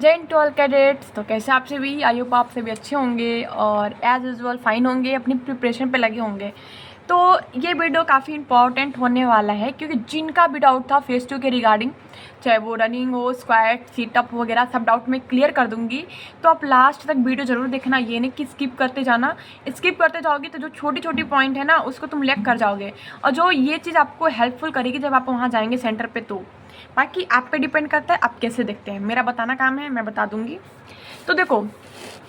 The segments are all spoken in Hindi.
जय हिंद टू ऑल कैडेट्स। तो कैसे आप सभी, आई होप आप सभी अच्छे होंगे और एज यूजुअल फाइन होंगे, अपनी प्रिपरेशन पे लगे होंगे। तो ये वीडियो काफ़ी इंपॉर्टेंट होने वाला है क्योंकि जिनका भी डाउट था फेज़ 2 के रिगार्डिंग, चाहे वो रनिंग हो, स्क्वाट, सीटअप वगैरह, सब डाउट मैं क्लियर कर दूंगी। तो आप लास्ट तक वीडियो ज़रूर देखना, ये नहीं कि स्किप करते जाना। स्किप करते जाओगे तो जो छोटी छोटी पॉइंट है ना उसको तुम लेक कर जाओगे, और जो ये चीज़ आपको हेल्पफुल करेगी जब आप वहाँ जाएंगे सेंटर पे। तो बाकी आप पे डिपेंड करता है आप कैसे देखते हैं, मेरा बताना काम है, मैं बता दूंगी। तो देखो,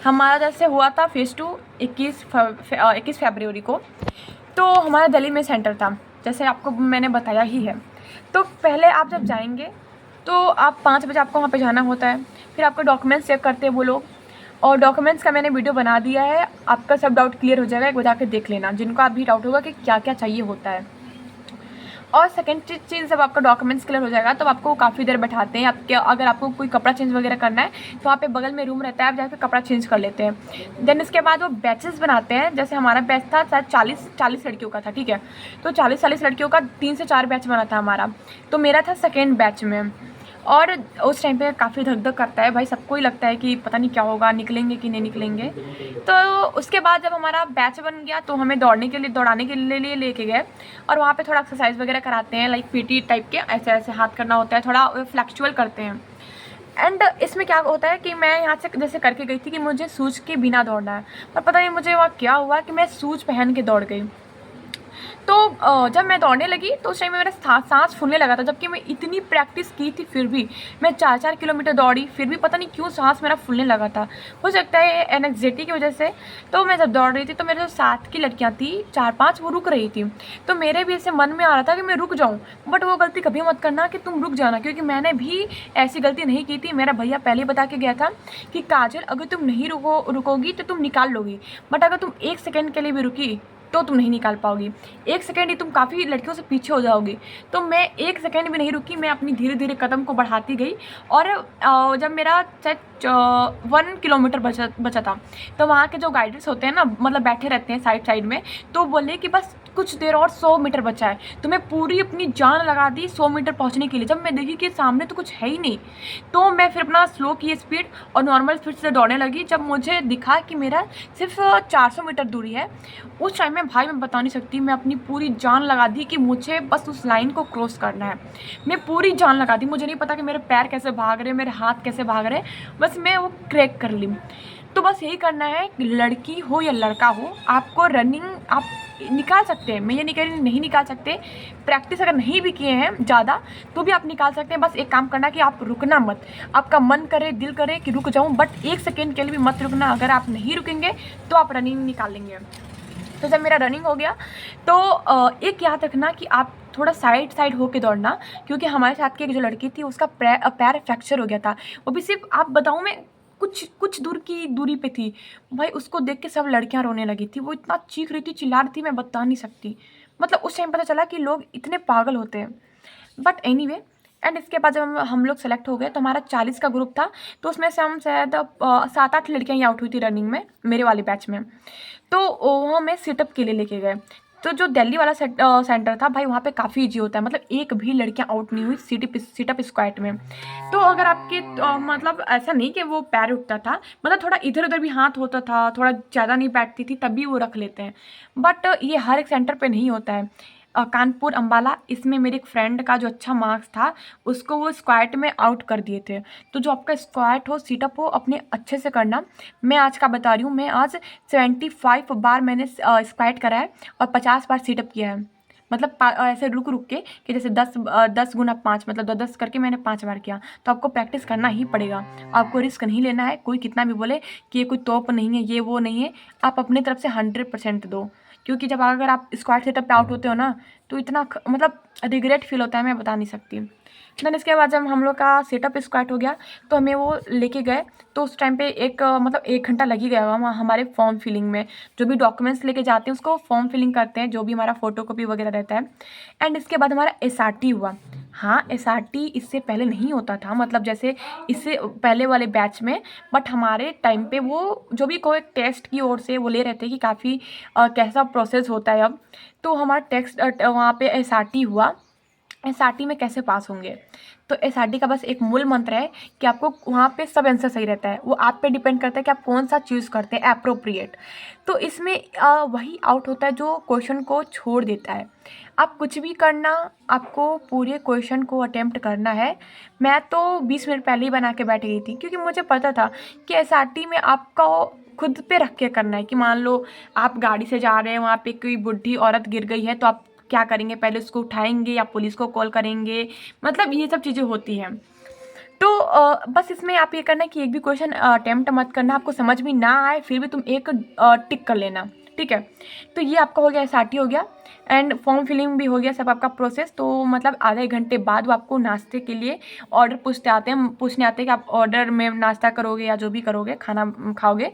हमारा जैसे हुआ था फेज़ 2 21 फरवरी को। तो हमारा दिल्ली में सेंटर था, जैसे आपको मैंने बताया ही है। तो पहले आप जब जाएंगे तो आप 5 बजे आपको वहाँ पे जाना होता है। फिर आपका डॉक्यूमेंट्स चेक करते हैं वो लोग, और डॉक्यूमेंट्स का मैंने वीडियो बना दिया है, आपका सब डाउट क्लियर हो जाएगा। एक बार जाकर देख लेना, जिनको आप भी डाउट होगा कि क्या क्या चाहिए होता है। और सेकंड चीज़, जब आपका डॉक्यूमेंट्स क्लियर हो जाएगा तब आपको काफ़ी देर बैठाते हैं। आपके अगर आपको कोई कपड़ा चेंज वगैरह करना है तो वहाँ पे बगल में रूम रहता है, आप जाकर कपड़ा चेंज कर लेते हैं। देन इसके बाद वो बैचेस बनाते हैं। जैसे हमारा बैच था शायद 40 लड़कियों का था, ठीक है। तो 40 लड़कियों का 3 से 4 बैच बना था हमारा। तो मेरा था सेकेंड बैच में। और उस टाइम पे काफ़ी धक धक करता है भाई, सबको ही लगता है कि पता नहीं क्या होगा, निकलेंगे कि नहीं निकलेंगे। तो उसके बाद जब हमारा बैच बन गया तो हमें दौड़ाने के लिए लेके गए, और वहाँ पे थोड़ा एक्सरसाइज वगैरह कराते हैं, लाइक पीटी टाइप के, ऐसे ऐसे हाथ करना होता है, थोड़ा फ्लैक्चुअल करते हैं। एंड इसमें क्या होता है कि मैं यहाँ से जैसे करके गई थी कि मुझे शूज़ के बिना दौड़ना है, पर पता नहीं मुझे वहाँ क्या हुआ कि मैं शूज़ पहन के दौड़ गई। तो जब मैं दौड़ने लगी तो उस टाइम में मेरा सांस फूलने लगा था, जबकि मैं इतनी प्रैक्टिस की थी, फिर भी मैं 4-4 किलोमीटर दौड़ी, फिर भी पता नहीं क्यों सांस मेरा फूलने लगा था। हो सकता है एनग्जाइटी की वजह से। तो मैं जब दौड़ रही थी तो मेरे जो साथ की लड़कियां थी 4-5, वो रुक रही थी। तो मेरे भी ऐसे मन में आ रहा था कि मैं रुक जाऊँ, बट वो गलती कभी मत करना कि तुम रुक जाना, क्योंकि मैंने भी ऐसी गलती नहीं की थी। मेरा भैया पहले ही बता के गया था कि काजल, अगर तुम नहीं रुकोगी तो तुम निकाल लोगी, बट अगर तुम 1 सेकेंड के लिए भी रुकी तो तुम नहीं निकाल पाओगी। 1 सेकेंड ही तुम काफ़ी लड़कियों से पीछे हो जाओगी। तो मैं 1 सेकेंड भी नहीं रुकी, मैं अपनी धीरे धीरे कदम को बढ़ाती गई। और जब मेरा शायद 1 किलोमीटर बचा था, तो वहाँ के जो गाइडर्स होते हैं ना, मतलब बैठे रहते हैं साइड साइड में, तो बोले कि बस कुछ देर और, 100 मीटर बचा है। तो मैं पूरी अपनी जान लगा दी 100 मीटर पहुँचने के लिए। जब मैं देखी कि सामने तो कुछ है ही नहीं, तो मैं फिर अपना स्लो की स्पीड और नॉर्मल स्पीड से दौड़ने लगी। जब मुझे दिखा कि मेरा सिर्फ 400 मीटर दूरी है, उस टाइम में भाई मैं बता नहीं सकती, मैं अपनी पूरी जान लगा दी कि मुझे बस उस लाइन को क्रॉस करना है। मैं पूरी जान लगा दी, मुझे नहीं पता कि मेरे पैर कैसे भाग रहे, मेरे हाथ कैसे भाग रहे, बस मैं वो क्रैक कर ली। तो बस यही करना है, लड़की हो या लड़का हो, आपको रनिंग आप निकाल सकते हैं। मैं ये नहीं कह रही नहीं निकाल सकते, प्रैक्टिस अगर नहीं भी किए हैं ज़्यादा तो भी आप निकाल सकते हैं। बस एक काम करना कि आप रुकना मत। आपका मन करे, दिल करे कि रुक जाऊं, बट 1 सेकेंड के लिए भी मत रुकना। अगर आप नहीं रुकेंगे तो आप रनिंग निकाल लेंगे। तो जब मेरा रनिंग हो गया तो एक याद रखना कि आप थोड़ा साइड साइड होके दौड़ना, क्योंकि हमारे साथ की एक जो लड़की थी उसका पैर फ्रैक्चर हो गया था। वो भी सिर्फ, आप बताऊँ, मैं कुछ कुछ दूर की दूरी पे थी। भाई उसको देख के सब लड़कियां रोने लगी थी, वो इतना चीख रही थी, चिल्ला रही थी, मैं बता नहीं सकती। मतलब उस टाइम पता चला कि लोग इतने पागल होते हैं। बट एनीवे, एंड इसके बाद जब हम लोग सेलेक्ट हो गए तो हमारा 40 का ग्रुप था। तो उसमें से हम शायद 7-8 लड़कियां ही आउट हुई थी रनिंग में, मेरे वाले बैच में। तो वो हमें सेटअप के लिए लेके गए। तो जो दिल्ली वाला सेंटर था भाई, वहाँ पे काफ़ी ईजी होता है, मतलब एक भी लड़कियाँ आउट नहीं हुई सीटअप स्क्वाट में। तो अगर आपके मतलब ऐसा नहीं कि वो पैर उठता था, मतलब थोड़ा इधर उधर भी हाथ होता था, थोड़ा ज़्यादा नहीं बैठती थी तभी वो रख लेते हैं। बट ये हर एक सेंटर पे नहीं होता है। कानपुर, अंबाला, इसमें मेरी एक फ्रेंड का जो अच्छा मार्क्स था उसको वो स्क्वाट में आउट कर दिए थे। तो जो आपका स्क्वाट हो, सीटअप हो, अपने अच्छे से करना। मैं आज का बता रही हूँ, मैं आज 75 बार मैंने स्क्वाट करा है और 50 बार सीटअप किया है। मतलब ऐसे रुक रुक के, कि जैसे 10 गुना 5, मतलब 10 करके मैंने 5 बार किया। तो आपको प्रैक्टिस करना ही पड़ेगा, आपको रिस्क नहीं लेना है। कोई कितना भी बोले कि ये कोई तोप नहीं है, ये वो नहीं है, आप अपनी तरफ से 100% दो। क्योंकि जब अगर आप स्क्वाट सेटअप पे आउट होते हो ना, तो इतना मतलब रिग्रेट फील होता है, मैं बता नहीं सकती। देन इसके बाद जब हम लोग का सेटअप स्क्वाट हो गया तो हमें वो लेके गए। तो उस टाइम पे एक मतलब 1 घंटा लग ही गया हुआ हमारे फॉर्म फिलिंग में। जो भी डॉक्यूमेंट्स लेके जाते हैं उसको फॉर्म फिलिंग करते हैं, जो भी हमारा फोटो कॉपी वगैरह रहता है। एंड इसके बाद हमारा एसआरटी हुआ। हाँ, एसआरटी इससे पहले नहीं होता था, मतलब जैसे इससे पहले वाले बैच में। बट हमारे टाइम पे वो जो भी कोई टेस्ट की ओर से वो ले रहे थे कि काफ़ी कैसा प्रोसेस होता है अब। तो हमारा टेक्स्ट वहाँ पे एसआरटी हुआ। एसआरटी में कैसे पास होंगे, तो एसआरटी का बस एक मूल मंत्र है कि आपको वहाँ पे सब आंसर सही रहता है, वो आप पे डिपेंड करता है कि आप कौन सा चूज़ करते हैं एप्रोप्रिएट। तो इसमें वही आउट होता है जो क्वेश्चन को छोड़ देता है। आप कुछ भी करना, आपको पूरे क्वेश्चन को अटेम्प्ट करना है। मैं तो 20 मिनट पहले ही बना के बैठ गई थी, क्योंकि मुझे पता था कि एसआरटी में आपको खुद पे रख के करना है। कि मान लो आप गाड़ी से जा रहे हैं, वहाँ पे कोई बुढ़ी औरत गिर गई है, तो आप क्या करेंगे, पहले उसको उठाएंगे या पुलिस को कॉल करेंगे, मतलब ये सब चीज़ें होती हैं। तो बस इसमें आप ये करना है कि एक भी क्वेश्चन अटेम्प्ट मत करना, आपको समझ में ना आए फिर भी तुम एक टिक कर लेना, ठीक है। तो ये आपका हो गया, एसआरटी हो गया, एंड फॉर्म फिलिंग भी हो गया, सब आपका प्रोसेस। तो मतलब आधे घंटे बाद वो आपको नाश्ते के लिए ऑर्डर पूछने आते हैं कि आप ऑर्डर में नाश्ता करोगे या जो भी करोगे, खाना खाओगे।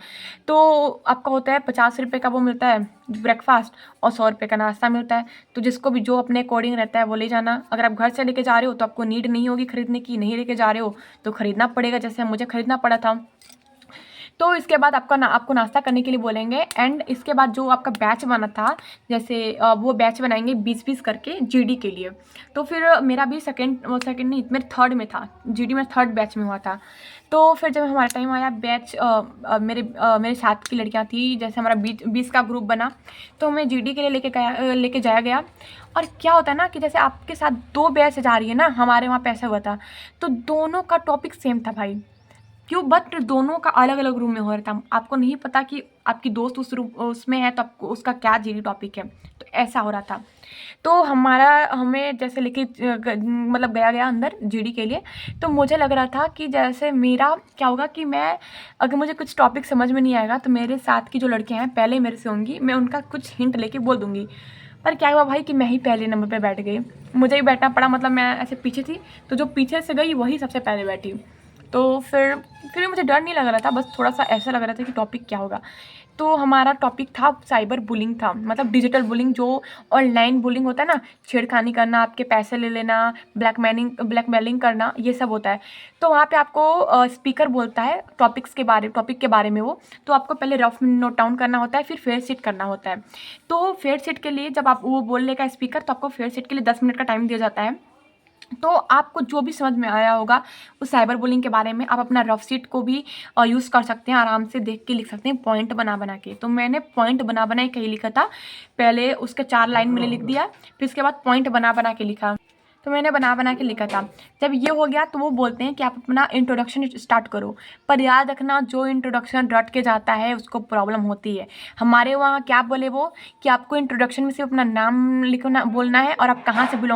तो आपका होता है 50 रुपये का वो मिलता है ब्रेकफास्ट, और 100 रुपये का नाश्ता मिलता है। तो जिसको भी जो अपने अकॉर्डिंग रहता है वो ले जाना। अगर आप घर से लेके जा रहे हो तो आपको नीड नहीं होगी खरीदने की, नहीं लेके जा रहे हो तो खरीदना पड़ेगा, जैसे मुझे खरीदना पड़ा था। तो इसके बाद आपको नाश्ता करने के लिए बोलेंगे। एंड इसके बाद जो आपका बैच बना था, जैसे वो बैच बनाएंगे 20-20 करके जीडी के लिए। तो फिर मेरा भी सेकंड नहीं, मेरे थर्ड में था, जीडी में थर्ड बैच में हुआ था। तो फिर जब हमारा टाइम आया बैच, मेरे साथ की लड़कियां थी, जैसे हमारा 20 का ग्रुप बना, तो हमें जीडी के लिए लेके जाया गया। और क्या होता है ना कि जैसे आपके साथ 2 बैच जा रही है ना, हमारे वहाँ पे ऐसा हुआ था, तो दोनों का टॉपिक सेम था भाई। क्यों, बट दोनों का अलग अलग रूम में हो रहा था। आपको नहीं पता कि आपकी दोस्त उस रूम उसमें है तो आपको उसका क्या जीडी टॉपिक है, तो ऐसा हो रहा था। तो हमें जैसे लेके मतलब गया अंदर जीडी के लिए। तो मुझे लग रहा था कि जैसे मेरा क्या होगा कि मैं, अगर मुझे कुछ टॉपिक समझ में नहीं आएगा तो मेरे साथ की जो लड़कियां हैं पहले मेरे से होंगी, मैं उनका कुछ हिंट लेके बोल दूंगी। पर क्या हुआ भाई कि मैं ही पहले नंबर पे बैठ गई, मुझे ही बैठना पड़ा। मतलब मैं ऐसे पीछे थी, तो जो पीछे से गई वही सबसे पहले बैठी। तो फिर मुझे डर नहीं लग रहा था, बस थोड़ा सा ऐसा लग रहा था कि टॉपिक क्या होगा। तो हमारा टॉपिक था साइबर बुलिंग था, मतलब डिजिटल बुलिंग, जो ऑनलाइन बुलिंग होता है ना, छेड़खानी करना, आपके पैसे ले लेना, ब्लैकमेलिंग करना, ये सब होता है। तो वहाँ पे आपको स्पीकर बोलता है टॉपिक के बारे में वो। तो आपको पहले रफ नोट डाउन करना होता है, फिर फेयर शीट करना होता है। तो फेयर शीट के लिए जब आप वो बोल लेगा स्पीकर, तो आपको फेयर शीट के लिए 10 मिनट का टाइम दिया जाता है। तो आपको जो भी समझ में आया होगा उस साइबर बुलिंग के बारे में, आप अपना रफ शीट को भी यूज़ कर सकते हैं, आराम से देख के लिख सकते हैं, पॉइंट बना के। तो मैंने पॉइंट बना के ही लिखा था। पहले उसके 4 लाइन मैंने लिख दिया, फिर उसके बाद पॉइंट बना के लिखा। तो मैंने बना के लिखा था। जब ये हो गया तो वो बोलते हैं कि आप अपना इंट्रोडक्शन स्टार्ट करो। पर याद रखना, जो इंट्रोडक्शन रट के जाता है उसको प्रॉब्लम होती है। हमारे वहाँ क्या बोले वो, कि आपको इंट्रोडक्शन में सिर्फ अपना नाम लिखना बोलना है और आप कहाँ से बिलोंग